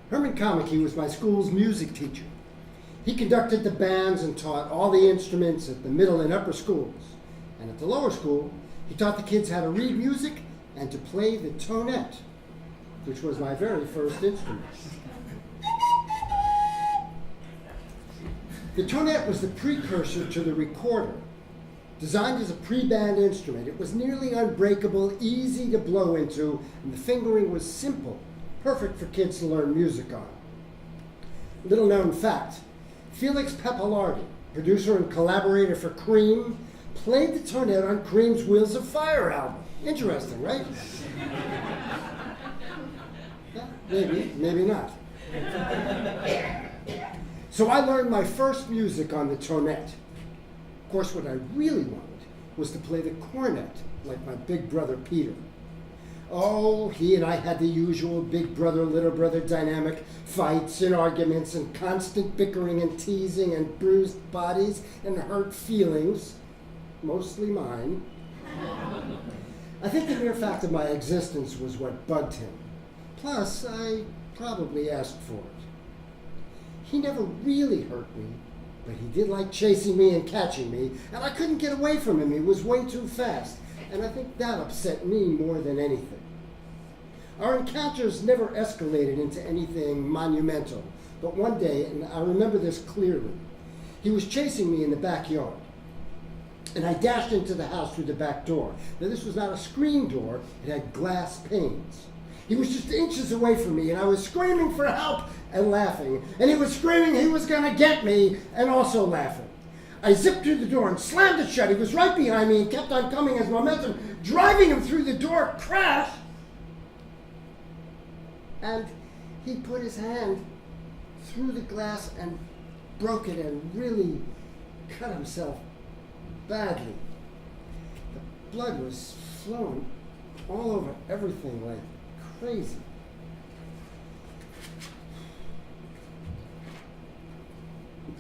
Herman Commike was my school's music teacher. He conducted the bands and taught all the instruments at the middle and upper schools. And at the lower school, he taught the kids how to read music and to play the tonette, which was my very first instrument. The tonette was the precursor to the recorder. Designed as a pre-band instrument, it was nearly unbreakable, easy to blow into, and the fingering was simple, perfect for kids to learn music on. Little known fact, Felix Pappalardi, producer and collaborator for Cream, played the tonette on Cream's Wheels of Fire album. Interesting, right? Yeah, maybe not. So I learned my first music on the tonette. Of course, what I really wanted was to play the cornet, like my big brother Peter. Oh, he and I had the usual big brother, little brother dynamic, fights and arguments and constant bickering and teasing and bruised bodies and hurt feelings, mostly mine. I think the mere fact of my existence was what bugged him. Plus, I probably asked for it. He never really hurt me, but he did like chasing me and catching me, and I couldn't get away from him. He was way too fast, and I think that upset me more than anything. Our encounters never escalated into anything monumental, but one day, and I remember this clearly, he was chasing me in the backyard, and I dashed into the house through the back door. Now, this was not a screen door, it had glass panes. He was just inches away from me, and I was screaming for help and laughing. And he was screaming he was going to get me and also laughing. I zipped through the door and slammed it shut. He was right behind me and kept on coming as momentum, driving him through the door, crashed. And he put his hand through the glass and broke it and really cut himself badly. The blood was flowing all over everything like crazy.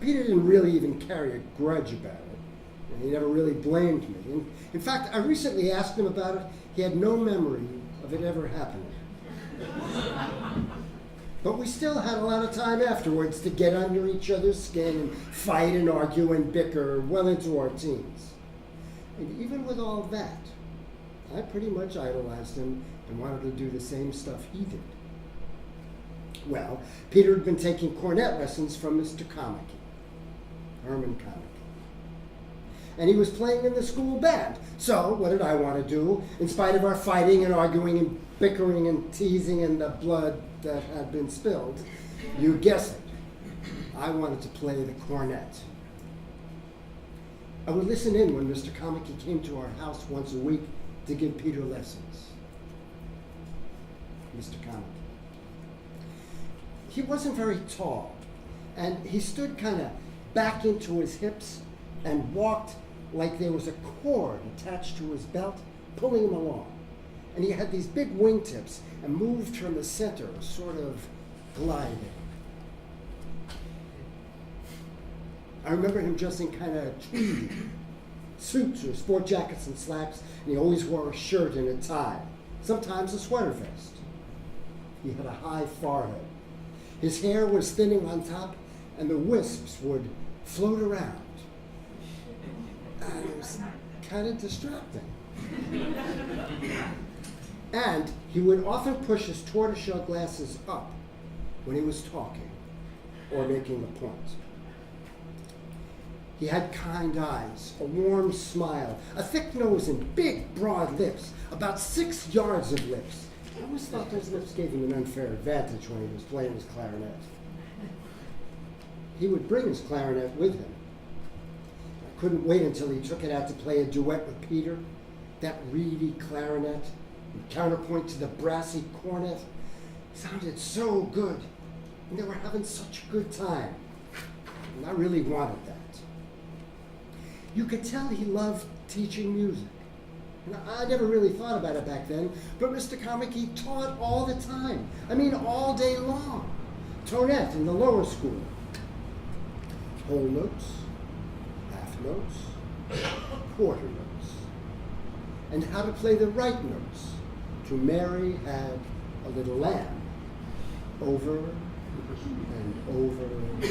Peter didn't really even carry a grudge about it, and he never really blamed me. And in fact, I recently asked him about it. He had no memory of it ever happening. But we still had a lot of time afterwards to get under each other's skin and fight and argue and bicker well into our teens. And even with all that, I pretty much idolized him and wanted to do the same stuff he did. Well, Peter had been taking cornet lessons from Mr. Commike, Herman Commike. And he was playing in the school band. So what did I want to do? In spite of our fighting and arguing and bickering and teasing and the blood that had been spilled, you guessed it, I wanted to play the cornet. I would listen in when Mr. Commike came to our house once a week to give Peter lessons. Mr. Commike. He wasn't very tall, and he stood kind of back into his hips and walked like there was a cord attached to his belt, pulling him along. And he had these big wingtips and moved from the center, sort of gliding. I remember him dressing kind of tweed, suits or sport jackets and slacks, and he always wore a shirt and a tie, sometimes a sweater vest. He had a high forehead. His hair was thinning on top, and the wisps would float around. And it was kind of distracting. And he would often push his tortoiseshell glasses up when he was talking or making a point. He had kind eyes, a warm smile, a thick nose, and big, broad lips, about 6 yards of lips. I always thought those lips gave him an unfair advantage when he was playing his clarinet. He would bring his clarinet with him. I couldn't wait until he took it out to play a duet with Peter. That reedy clarinet, in counterpoint to the brassy cornet, sounded so good. And they were having such a good time. And I really wanted that. You could tell he loved teaching music. And I never really thought about it back then, but Mr. Commike taught all the time. I mean, all day long. Tonette in the lower school. Whole notes, half notes, quarter notes. And how to play the right notes. To Mary had a little lamb. Over and over and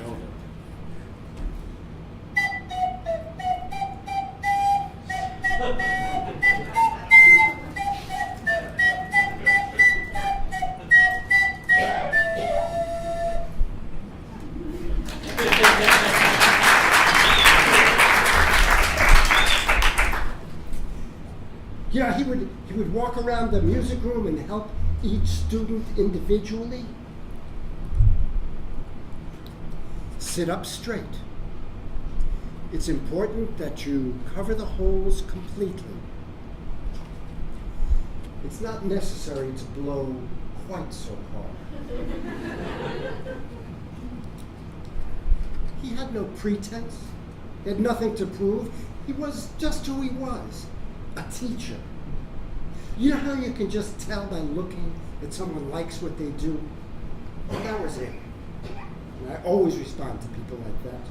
over. Yeah, he would walk around the music room and help each student individually. Sit up straight. It's important that you cover the holes completely. It's not necessary to blow quite so hard. He had no pretense. He had nothing to prove. He was just who he was, a teacher. You know how you can just tell by looking that someone likes what they do? Well, that was it. And I always respond to people like that.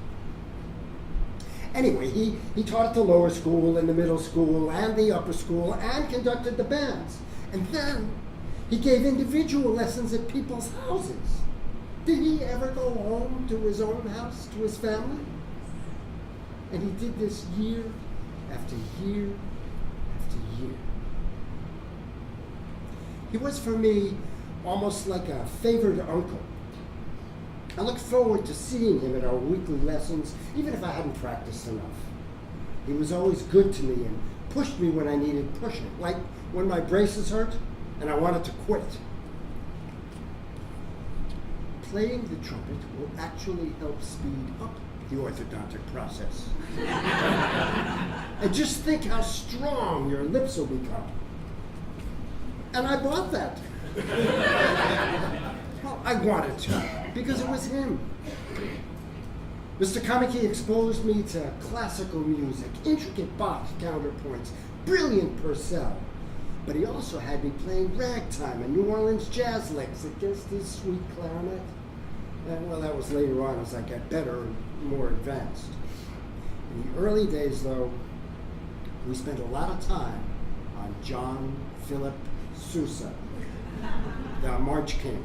Anyway, he taught at the lower school and the middle school and the upper school and conducted the bands. And then he gave individual lessons at people's houses. Did he ever go home to his own house, to his family? And he did this year after year after year. He was, for me, almost like a favored uncle. I looked forward to seeing him at our weekly lessons, even if I hadn't practiced enough. He was always good to me and pushed me when I needed pushing, like when my braces hurt and I wanted to quit. Playing the trumpet will actually help speed up the orthodontic process. And just think how strong your lips will become. And I bought that. Well, I wanted to, because it was him. Mr. Commike exposed me to classical music, intricate Bach counterpoints, brilliant Purcell. But he also had me playing ragtime and New Orleans jazz licks against his sweet clarinet. And well, that was later on as I got better and more advanced. In the early days, though, we spent a lot of time on John Philip Sousa, the March King.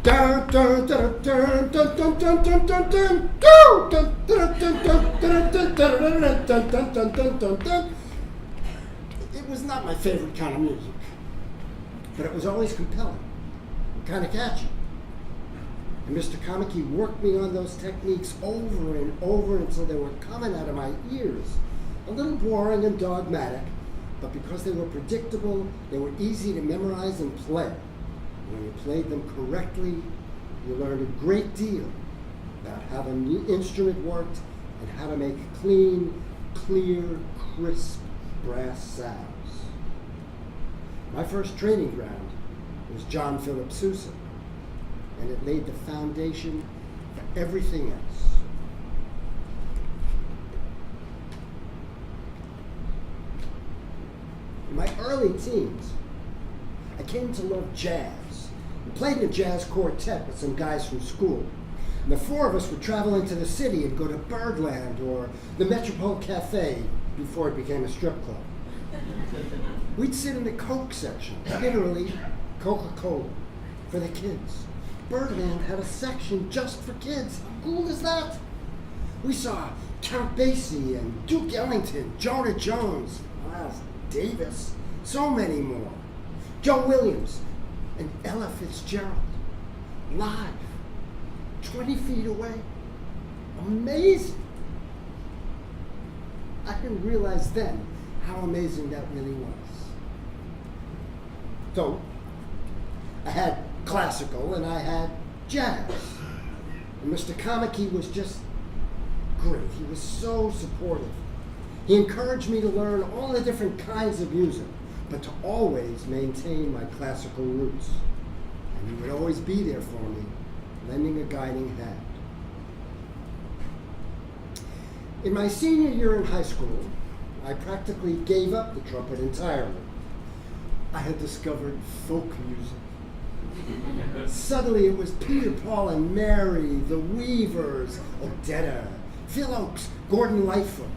Dun dun dun dun dun dun dun dun dun dun go dun dun dun dun dun dun dun dun dun dun dun. It was not my favorite kind of music, but it was always compelling, kind of catchy. And Mr. Commike worked me on those techniques over and over until they were coming out of my ears. A little boring and dogmatic, but because they were predictable, they were easy to memorize and play. When you played them correctly, you learned a great deal about how the instrument worked and how to make clean, clear, crisp brass sounds. My first training ground was John Philip Sousa, and it laid the foundation for everything else. In my early teens, I came to love jazz. We played in a jazz quartet with some guys from school. And the four of us would travel into the city and go to Birdland or the Metropole Cafe before it became a strip club. We'd sit in the Coke section, literally Coca-Cola, for the kids. Birdland had a section just for kids. How cool is that? We saw Count Basie and Duke Ellington, Jonah Jones, Miles Davis, so many more. Joe Williams and Ella Fitzgerald, live, 20 feet away. Amazing. I didn't realize then how amazing that really was. So, I had classical and I had jazz. And Mr. Commike was just great. He was so supportive. He encouraged me to learn all the different kinds of music, but to always maintain my classical roots. And he would always be there for me, lending a guiding hand. In my senior year in high school, I practically gave up the trumpet entirely. I had discovered folk music. Suddenly it was Peter, Paul and Mary, the Weavers, Odetta, Phil Oakes, Gordon Lightfoot.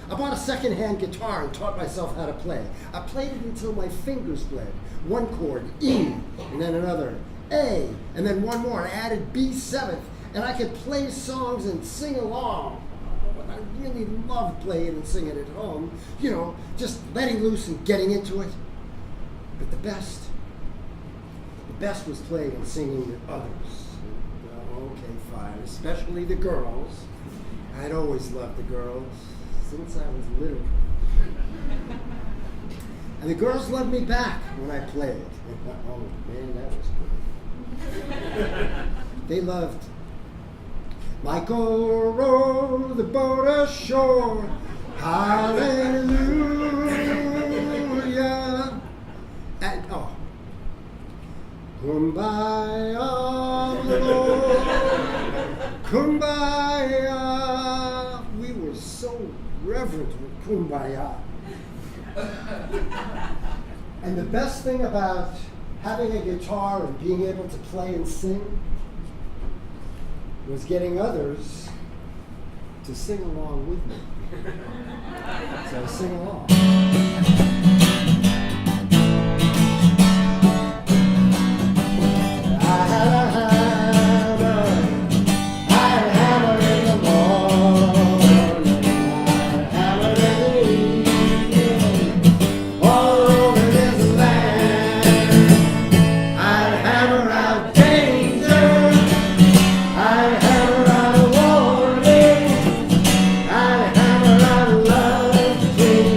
I bought a second-hand guitar and taught myself how to play. I played it until my fingers bled. One chord, E, and then another, A, and then one more. I added B seventh, and I could play songs and sing along. But I really loved playing and singing at home, you know, just letting loose and getting into it. But the best was playing and singing with others. Well, okay, fine, especially the girls. I'd always loved the girls since I was little. And the girls loved me back when I played. Oh man, that was good. They loved Michael row the boat ashore, hallelujah. And Kumbaya, Lord, Kumbaya. We were so reverent with Kumbaya. And the best thing about having a guitar and being able to play and sing was getting others to sing along with me. So sing along. I had a hammer, I had a hammer in the morning, I had a hammer in the evening, all over this land. I had a hammer out danger, I had a hammer out warning, I had a hammer out love between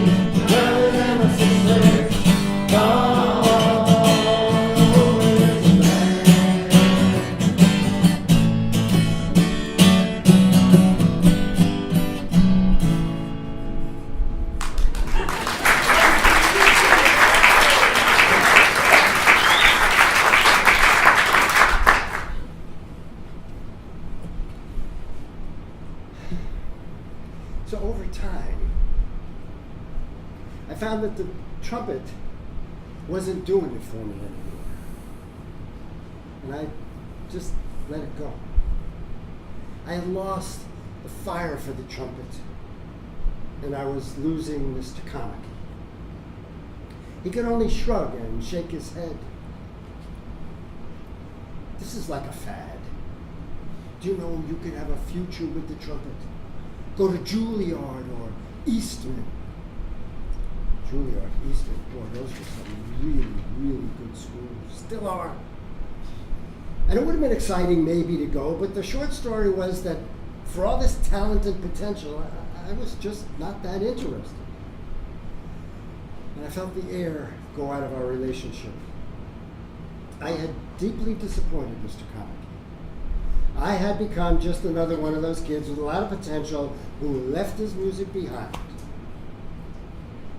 brothers and my sisters, all over this land. So over time, I found that the trumpet wasn't doing it for me anymore. And I just let it go. I had lost the fire for the trumpet, and I was losing Mr. Commike. He could only shrug and shake his head. This is like a fad. Do you know you could have a future with the trumpet? Go to Juilliard or Eastman. Juilliard, Eastman, boy, those were some really, really good schools. Still are. And it would have been exciting maybe to go, but the short story was that for all this talent and potential, I was just not that interested. And I felt the air go out of our relationship. I had deeply disappointed Mr. Commike. I had become just another one of those kids with a lot of potential who left his music behind.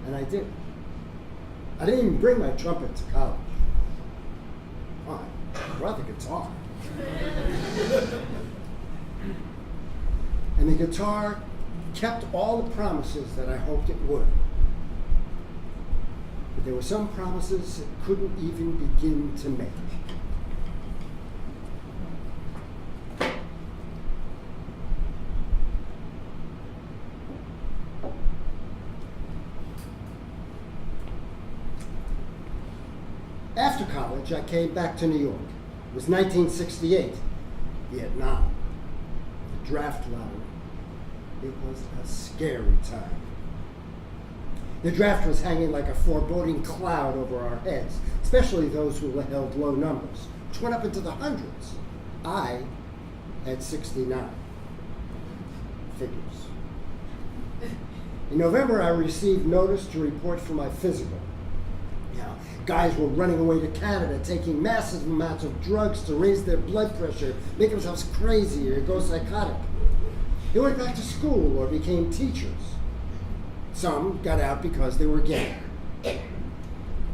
And I did. I didn't even bring my trumpet to college. Oh, I brought the guitar. And the guitar kept all the promises that I hoped it would. But there were some promises it couldn't even begin to make. After college, I came back to New York. It was 1968, Vietnam, the draft lottery. It was a scary time. The draft was hanging like a foreboding cloud over our heads, especially those who held low numbers, which went up into the hundreds. I had 69. Figures. In November, I received notice to report for my physical. Guys were running away to Canada, taking massive amounts of drugs to raise their blood pressure, make themselves crazy or go psychotic. They went back to school or became teachers. Some got out because they were gay.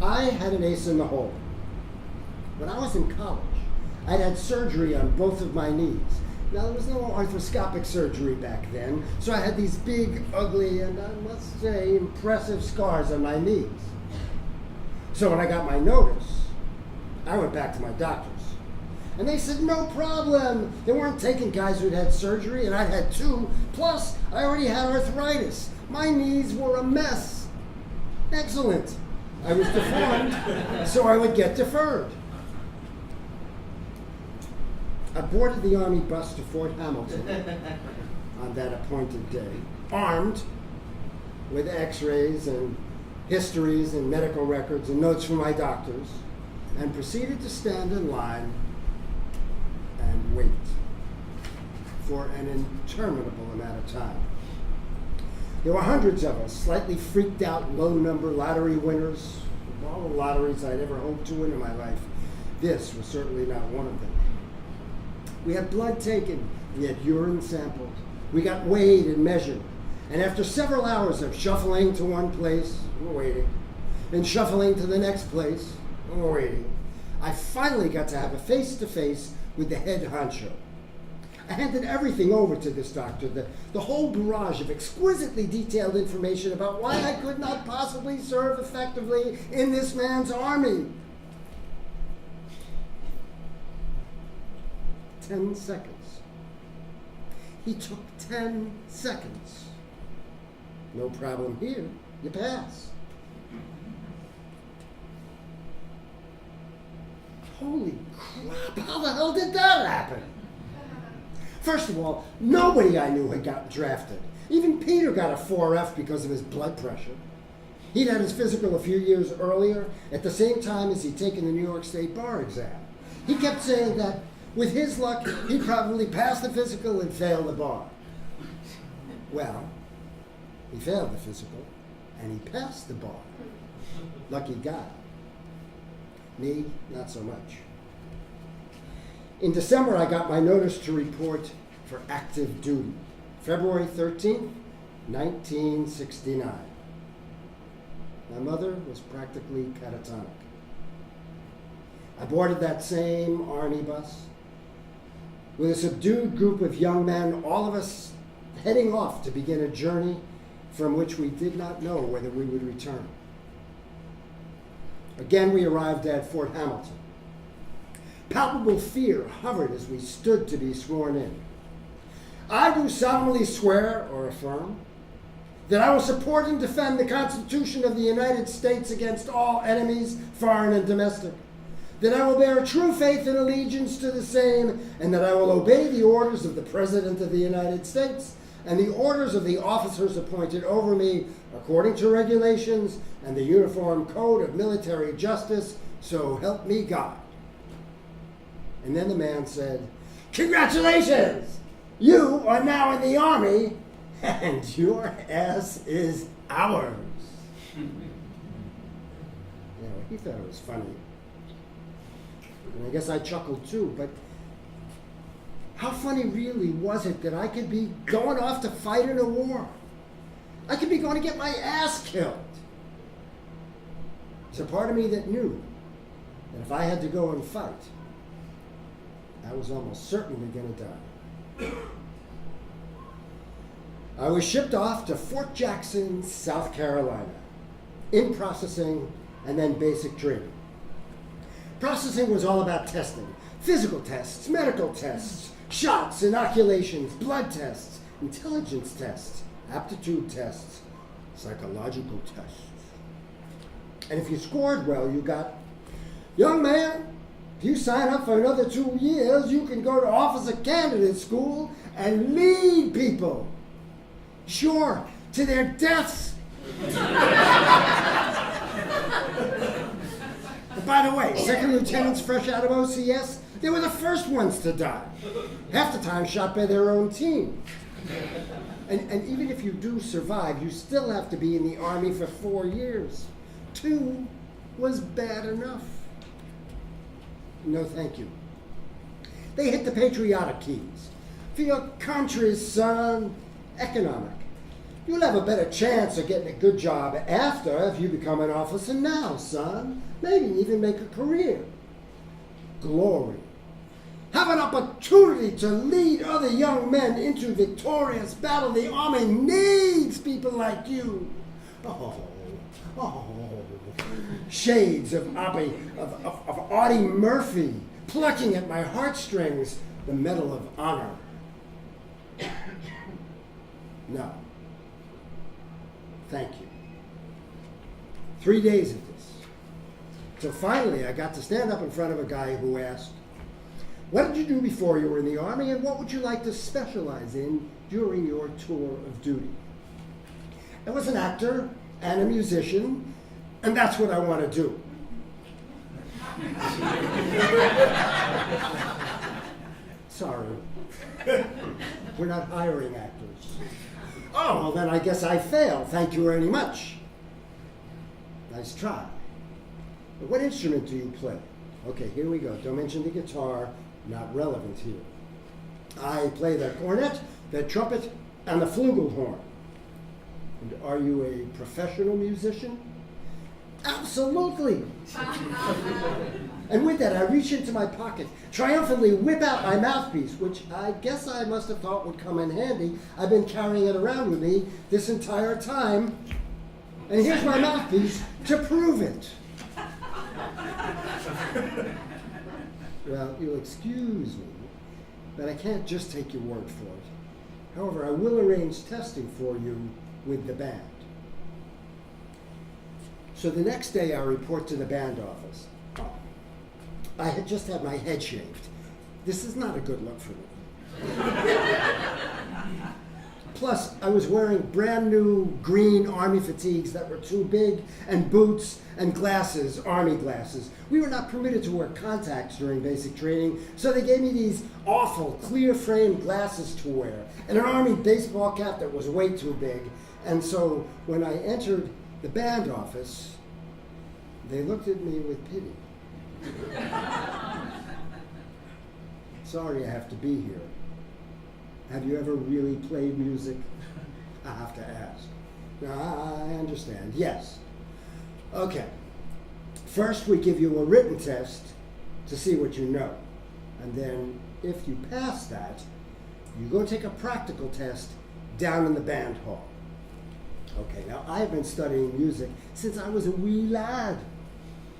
I had an ace in the hole. When I was in college, I'd had surgery on both of my knees. Now, there was no arthroscopic surgery back then, so I had these big, ugly, and I must say, impressive scars on my knees. So when I got my notice, I went back to my doctors. And they said, no problem. They weren't taking guys who'd had surgery, and I'd had two. Plus, I already had arthritis. My knees were a mess. Excellent. I was deformed, so I would get deferred. I boarded the Army bus to Fort Hamilton on that appointed day, armed with x-rays and histories and medical records and notes from my doctors, and proceeded to stand in line and wait for an interminable amount of time. There were hundreds of us, slightly freaked out, low-number lottery winners. Of all the lotteries I'd ever hoped to win in my life, this was certainly not one of them. We had blood taken, we had urine sampled, we got weighed and measured, and after several hours of shuffling to one place, we're waiting, and shuffling to the next place, we're waiting, I finally got to have a face-to-face with the head honcho. I handed everything over to this doctor, the whole barrage of exquisitely detailed information about why I could not possibly serve effectively in this man's army. 10 seconds. He took 10 seconds. No problem here. You pass. Holy crap, how the hell did that happen? First of all, nobody I knew had gotten drafted. Even Peter got a 4F because of his blood pressure. He'd had his physical a few years earlier, at the same time as he'd taken the New York State bar exam. He kept saying that, with his luck, he'd probably pass the physical and fail the bar. Well, he failed the physical, and he passed the bar. Lucky guy. Me, not so much. In December, I got my notice to report for active duty. February 13th, 1969. My mother was practically catatonic. I boarded that same Army bus with a subdued group of young men, all of us heading off to begin a journey from which we did not know whether we would return. Again, we arrived at Fort Hamilton. Palpable fear hovered as we stood to be sworn in. I do solemnly swear or affirm that I will support and defend the Constitution of the United States against all enemies, foreign and domestic, that I will bear true faith and allegiance to the same, and that I will obey the orders of the President of the United States and the orders of the officers appointed over me according to regulations and the Uniform Code of Military Justice, so help me God. And then the man said, "Congratulations! You are now in the Army, and your ass is ours." He thought it was funny. And I guess I chuckled too, but how funny really was it that I could be going off to fight in a war? I could be going to get my ass killed. There's a part of me that knew that if I had to go and fight, I was almost certainly going to die. I was shipped off to Fort Jackson, South Carolina, in processing and then basic training. Processing was all about testing. Physical tests, medical tests, shots, inoculations, blood tests, intelligence tests, aptitude tests, psychological tests. And if you scored well, you got, "Young man, if you sign up for another 2 years, you can go to officer candidate school and lead people. Sure, to their deaths." By the way, second lieutenants fresh out of OCS, they were the first ones to die. Half the time shot by their own team. And even if you do survive, you still have to be in the Army for 4 years. 2 was bad enough. No, thank you. They hit the patriotic keys. For your country, son. Economic. You'll have a better chance of getting a good job after if you become an officer now, son. Maybe even make a career. Glory. Have an opportunity to lead other young men into victorious battle. The Army needs people like you. Oh. Shades of Audie Murphy plucking at my heartstrings, the Medal of Honor. No. Thank you. 3 days of this. So finally I got to stand up in front of a guy who asked, What did you do before you were in the Army, and what would you like to specialize in during your tour of duty? I was an actor and a musician, and that's what I want to do. Sorry. We're not hiring actors. Oh, well then I guess I failed. Thank you very much. Nice try. But what instrument do you play? Okay, here we go. Don't mention the guitar. Not relevant here. I play the cornet, the trumpet, and the flugelhorn. And are you a professional musician? Absolutely. And with that, I reach into my pocket, triumphantly whip out my mouthpiece, which I guess I must have thought would come in handy. I've been carrying it around with me this entire time. And here's my mouthpiece to prove it. Well, you'll excuse me, but I can't just take your word for it. However, I will arrange testing for you with the band. So the next day I report to the band office. I had just had my head shaved. This is not a good look for me. Plus, I was wearing brand new green Army fatigues that were too big, and boots and glasses, Army glasses. We were not permitted to wear contacts during basic training, so they gave me these awful clear frame glasses to wear, and an Army baseball cap that was way too big. And so when I entered the band office, they looked at me with pity. Sorry I have to be here. Have you ever really played music? I have to ask. No, I understand. Yes. Okay. First, we give you a written test to see what you know. And then, if you pass that, you go take a practical test down in the band hall. Okay, now I've been studying music since I was a wee lad.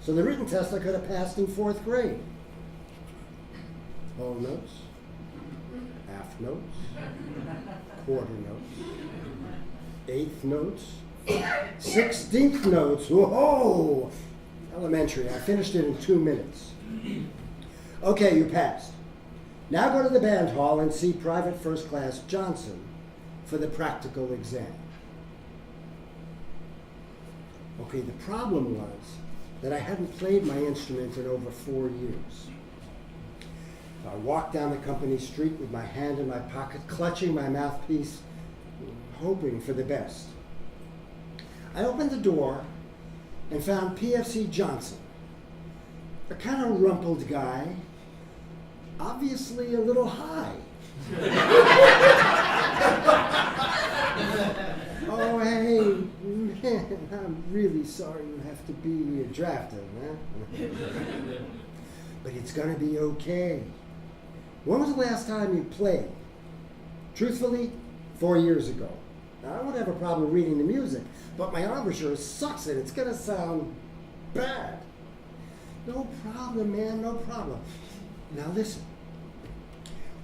So the written test I could have passed in 4th grade. Whole notes, half notes, quarter notes, 8th notes, 16th notes. Whoa! Elementary. I finished it in 2 minutes. Okay, you passed. Now go to the band hall and see Private First Class Johnson for the practical exam. Okay, the problem was that I hadn't played my instrument in over 4 years. So I walked down the company street with my hand in my pocket, clutching my mouthpiece, hoping for the best. I opened the door and found PFC Johnson, a kind of rumpled guy, obviously a little high. Oh, hey, man, I'm really sorry you have to be drafted, huh? But it's gonna be okay. When was the last time you played? Truthfully, 4 years ago. Now, I won't have a problem reading the music, but my embouchure sucks and it's gonna sound bad. No problem, man, no problem. Now listen,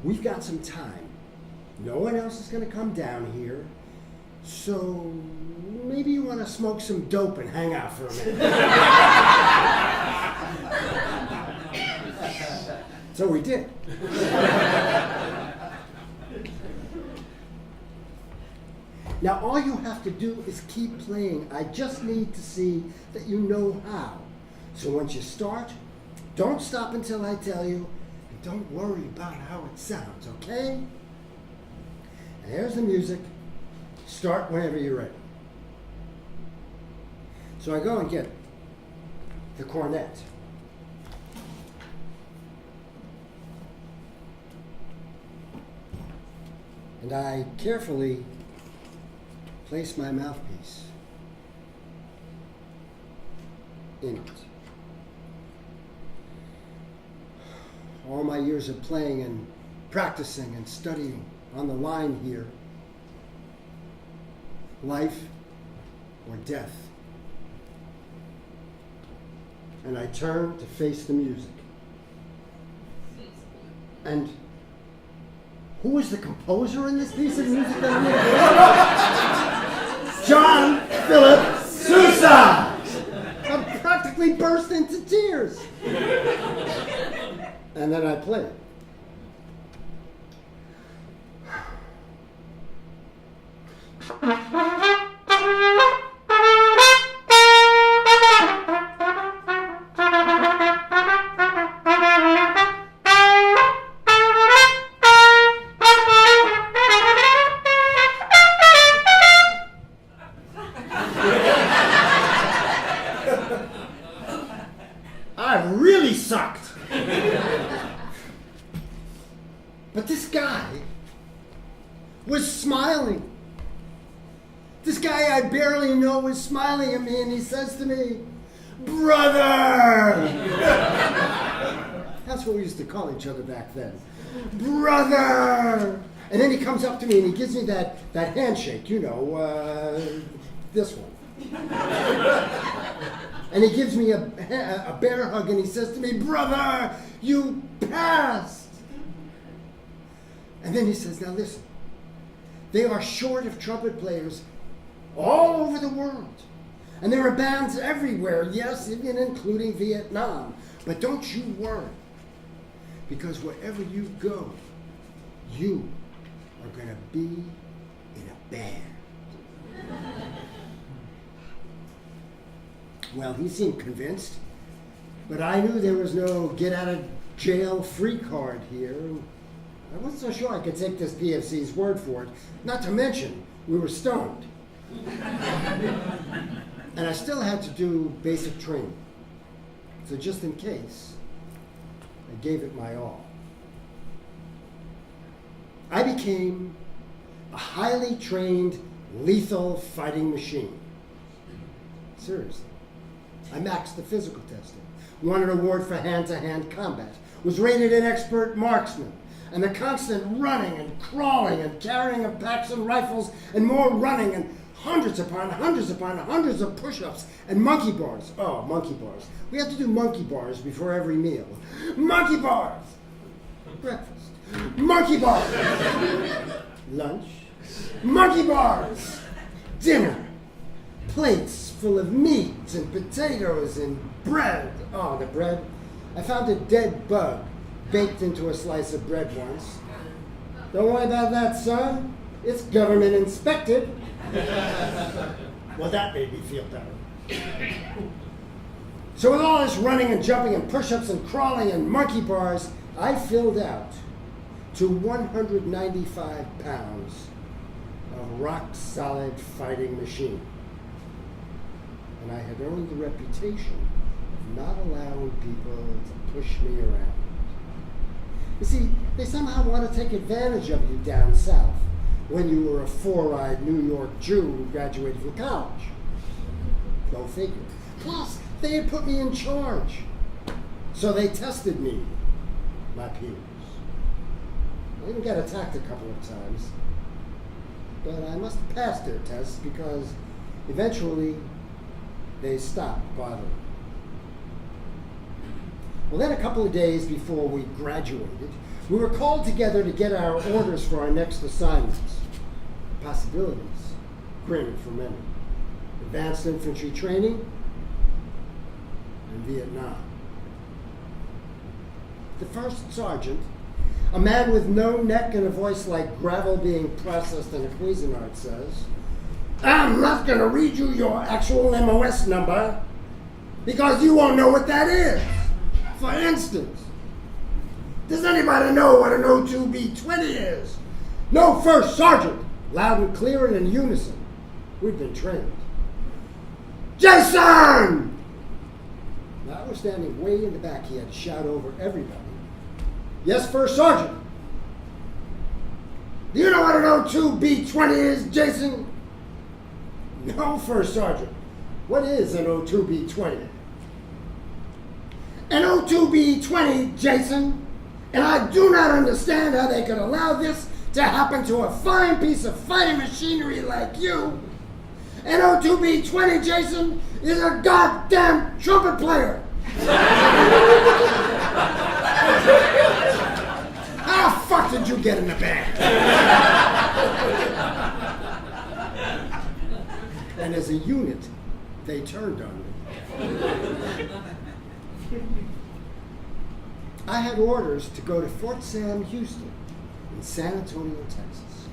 we've got some time. No one else is gonna come down here. So maybe you want to smoke some dope and hang out for a minute. So we did. Now all you have to do is keep playing. I just need to see that you know how. So once you start, don't stop until I tell you, and don't worry about how it sounds, okay? And here's the music. Start whenever you're ready. So I go and get the cornet. And I carefully place my mouthpiece in it. All my years of playing and practicing and studying on the line here. Life or death. And I turn to face the music. And who is the composer in this piece of music that I'm hearing? John Philip Sousa! I practically burst into tears. And then I play it. But this guy was smiling. This guy I barely know was smiling at me, and he says to me, "Brother!" That's what we used to call each other back then. "Brother!" And then he comes up to me and he gives me that handshake, this one. And he gives me a bear hug and he says to me, "Brother, you passed." And then he says, "Now listen, they are short of trumpet players all over the world. And there are bands everywhere, yes, even including Vietnam. But don't you worry, because wherever you go, you are going to be in a band." Well, he seemed convinced, but I knew there was no get-out-of-jail-free card here. I wasn't so sure I could take this PFC's word for it, not to mention we were stoned. And I still had to do basic training. So just in case, I gave it my all. I became a highly trained, lethal fighting machine. Seriously. I maxed the physical testing, won an award for hand-to-hand combat, was rated an expert marksman, and the constant running and crawling and carrying of packs and rifles and more running and hundreds upon hundreds of push-ups and monkey bars. Oh, monkey bars. We have to do monkey bars before every meal. Monkey bars! Breakfast. Monkey bars! Lunch. Monkey bars! Dinner. Plates full of meat and potatoes and bread. Oh, the bread. I found a dead bug baked into a slice of bread once. Don't worry about that, son. It's government inspected. Well, that made me feel better. So with all this running and jumping and push-ups and crawling and monkey bars, I filled out to 195 pounds of rock-solid fighting machine. And I had earned the reputation of not allowing people to push me around. You see, they somehow want to take advantage of you down south when you were a four-eyed New York Jew who graduated from college. Go figure. Plus, they had put me in charge. So they tested me, my peers. I even got attacked a couple of times. But I must have passed their tests because eventually they stopped bothering. Well, then a couple of days before we graduated, we were called together to get our orders for our next assignments. Possibilities, grim for many. Advanced infantry training in Vietnam. The first sergeant, a man with no neck and a voice like gravel being processed in a Cuisinart, says, "I'm not going to read you your actual MOS number because you won't know what that is. For instance, does anybody know what an O2B20 is?" "No, first sergeant," loud and clear and in unison. We'd been trained. "Jason!" Now I was standing way in the back. He had to shout over everybody. "Yes, first sergeant." "Do you know what an O2B20 is, Jason?" "No, first sergeant." "What is an O2B20? "An O2B20, Jason, and I do not understand how they could allow this to happen to a fine piece of fighting machinery like you. An O2B20, Jason, is a goddamn trumpet player." "How the fuck did you get in the band?" And as a unit, they turned on me. I had orders to go to Fort Sam Houston in San Antonio, Texas,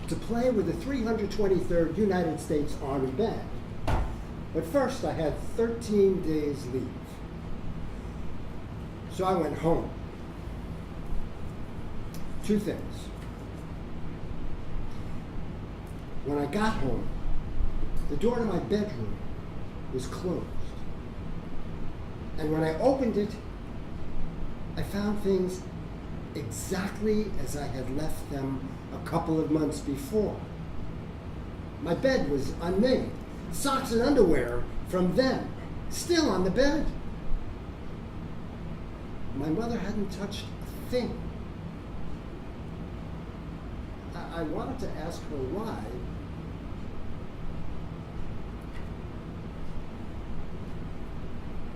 to play with the 323rd United States Army Band. But first I had 13 days leave. So I went home. Two things. When I got home, the door to my bedroom was closed. And when I opened it, I found things exactly as I had left them a couple of months before. My bed was unmade. Socks and underwear from them still on the bed. My mother hadn't touched a thing. I wanted to ask her why.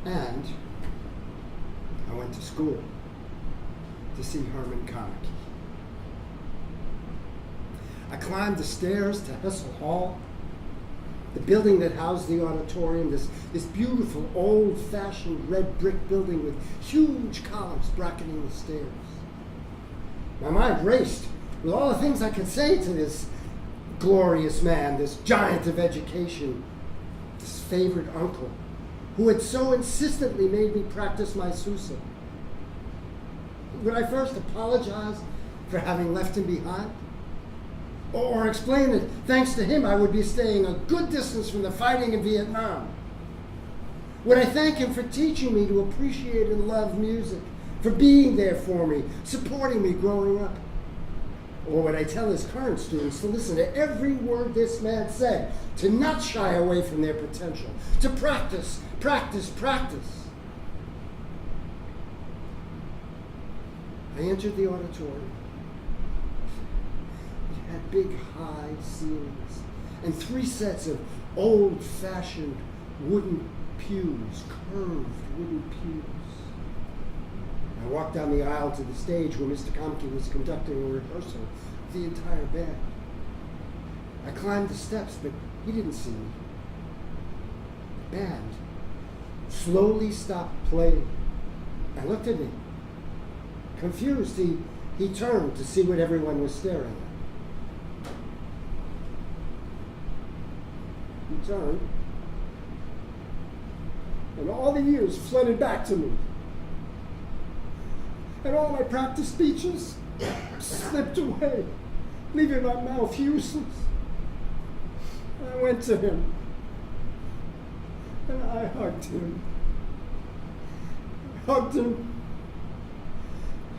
And I went to school to see Herman Commike. I climbed the stairs to Hessel Hall, the building that housed the auditorium, this beautiful old-fashioned red brick building with huge columns bracketing the stairs. My mind raced with all the things I could say to this glorious man, this giant of education, this favorite uncle, who had so insistently made me practice my Sousa. Would I first apologize for having left him behind? Or explain that thanks to him I would be staying a good distance from the fighting in Vietnam? Would I thank him for teaching me to appreciate and love music, for being there for me, supporting me growing up? Or would I tell his current students to listen to every word this man said, to not shy away from their potential, to practice, practice, practice? I entered the auditorium. It had big, high ceilings and 3 sets of old-fashioned wooden pews, curved wooden pews. I walked down the aisle to the stage where Mr. Commike was conducting a rehearsal of the entire band. I climbed the steps, but he didn't see me. The band slowly stopped playing and looked at me. Confused, he turned to see what everyone was staring at. He turned, and all the years flooded back to me. And all my practice speeches slipped away, leaving my mouth useless. I went to him, and I hugged him. I hugged him,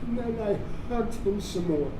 and then I hugged him some more.